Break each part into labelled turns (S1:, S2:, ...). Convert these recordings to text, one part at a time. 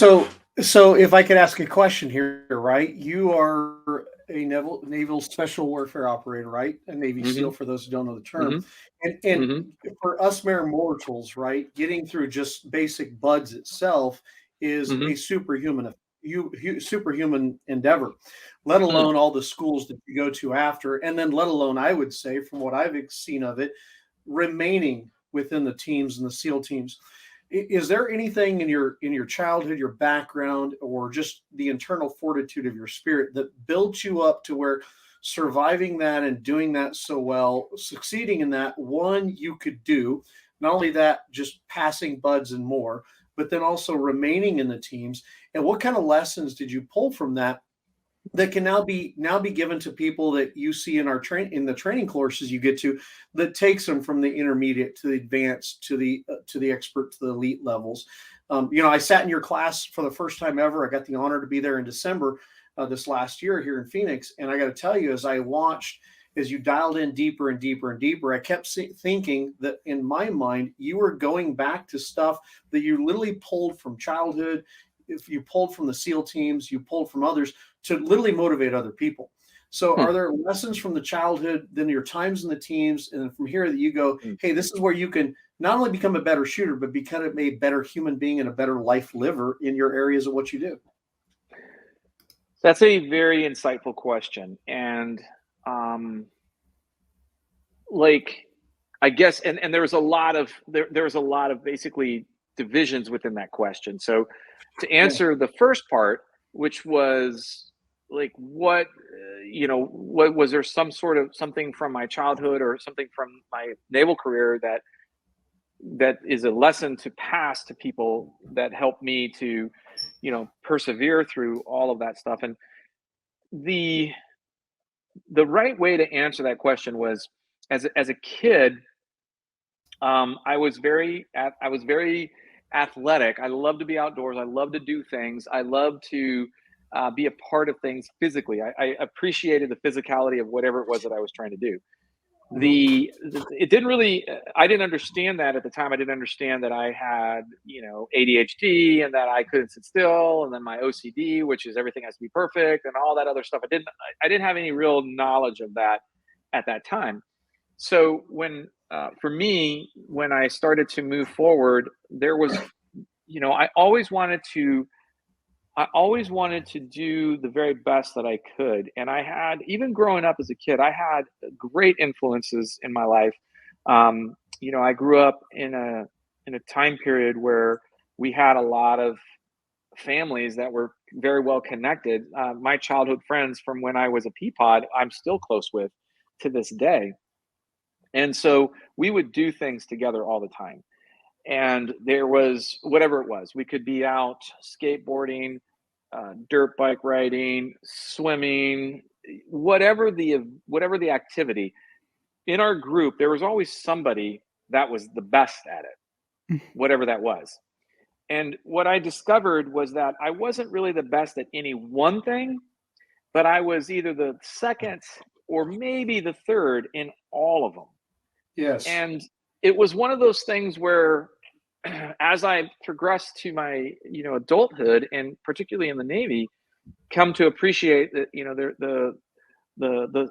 S1: So if I could ask a question here, right? You are a Naval Special Warfare operator, right? A Navy SEAL,
S2: Hmm.
S1: for those who don't know the term.
S2: Hmm.
S1: And
S2: Hmm.
S1: for us mere mortals, right, getting through just basic buds itself is a
S2: Hmm.
S1: superhuman endeavor, let alone all the schools that you go to after, and then let alone, I would say, from what I've seen of it, remaining within the teams and the SEAL teams. Is there anything in your childhood, your background, or just the internal fortitude of your spirit that built you up to where surviving that and doing that so well, succeeding in that, one, you could do, not only that, just passing buds and more, but then also remaining in the teams? And what kind of lessons did you pull from that that can now be given to people that you see in the training courses you get to, that takes them from the intermediate to the advanced to the expert to the elite levels? I sat in your class for the first time ever. I got the honor to be there in December this last year here in Phoenix, and I got to tell you, as I watched, as you dialed in deeper and deeper and deeper, I kept thinking that in my mind you were going back to stuff that you literally pulled from childhood. If you pulled from the SEAL teams, you pulled from others to literally motivate other people. So, are there lessons from the childhood, then your times in the teams, and from here that you go, hey, this is where you can not only become a better shooter, but become a better human being and a better life liver in your areas of what you do?
S2: That's a very insightful question. And um, like, I guess, and there was a lot of basically divisions within that question. So to
S1: Yeah.
S2: answer the first part, which was like, what was there some sort of something from my childhood or something from my naval career that is a lesson to pass to people that helped me to, persevere through all of that stuff. And the the right way to answer that question was, as a kid, I was very athletic. I love to be outdoors. I love to do things. I love to be a part of things physically. I appreciated the physicality of whatever it was that I was trying to do.
S1: Mhm.
S2: It didn't really, I didn't understand that at the time. I didn't understand that I had, ADHD, and that I couldn't sit still, and then my OCD, which is everything has to be perfect and all that other stuff. I didn't have any real knowledge of that at that time. So for me, when I started to move forward, there was, I always wanted to do the very best that I could. And I had, even growing up as a kid, I had great influences in my life. I grew up in a time period where we had a lot of families that were very well connected. My childhood friends from when I was a pea pod, I'm still close with to this day. And so we would do things together all the time. And there was whatever it was, we could be out skateboarding, dirt bike riding, swimming, whatever the activity. In our group, there was always somebody that was the best at it, whatever that was. And what I discovered was that I wasn't really the best at any one thing, but I was either the second or maybe the third in all of them.
S1: Yes.
S2: And it was one of those things where as I progressed to my, adulthood, and particularly in the Navy, come to appreciate that,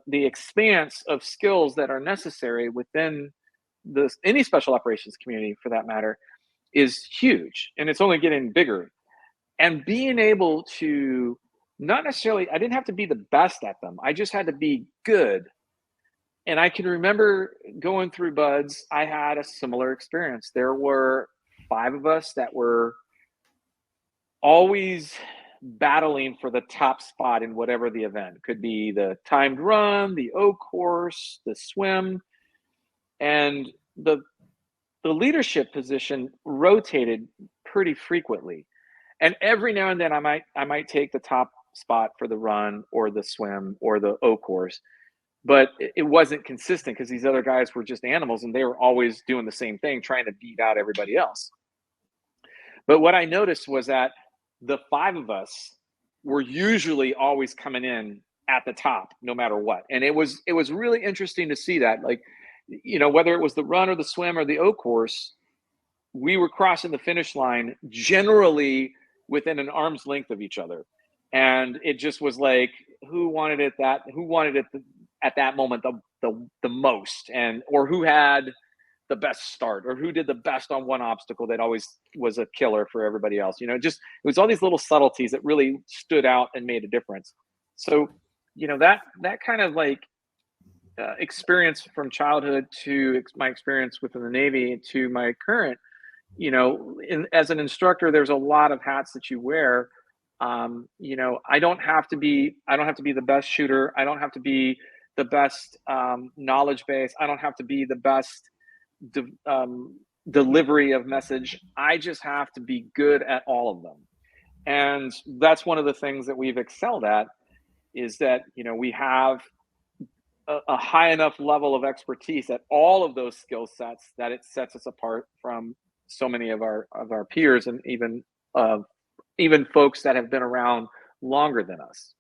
S2: the expanse of skills that are necessary within any special operations community, for that matter, is huge, and it's only getting bigger. And being able to, not necessarily, I didn't have to be the best at them, I just had to be good. And I can remember going through buds, I had a similar experience. There were five of us that were always battling for the top spot in whatever the event could be: the timed run, the O course, the swim. And the leadership position rotated pretty frequently. And every now and then I might take the top spot for the run or the swim or the O course, but it wasn't consistent because these other guys were just animals and they were always doing the same thing, trying to beat out everybody else. But what I noticed was that the five of us were usually always coming in at the top no matter what. And it was really interesting to see that, like, whether it was the run or the swim or the O course, we were crossing the finish line generally within an arm's length of each other. And it just was like, who wanted it at that moment the most, and or who had the best start, or who did the best on one obstacle that always was a killer for everybody else. It was all these little subtleties that really stood out and made a difference. So, that kind of like experience from childhood to my experience within the Navy to my current, as an instructor, there's a lot of hats that you wear. I don't have to be the best shooter. I don't have to be the best knowledge base. I don't have to be the best delivery of message. I just have to be good at all of them. And that's one of the things that we've excelled at, is that, we have a high enough level of expertise at all of those skill sets that it sets us apart from so many of our peers, and even folks that have been around longer than us.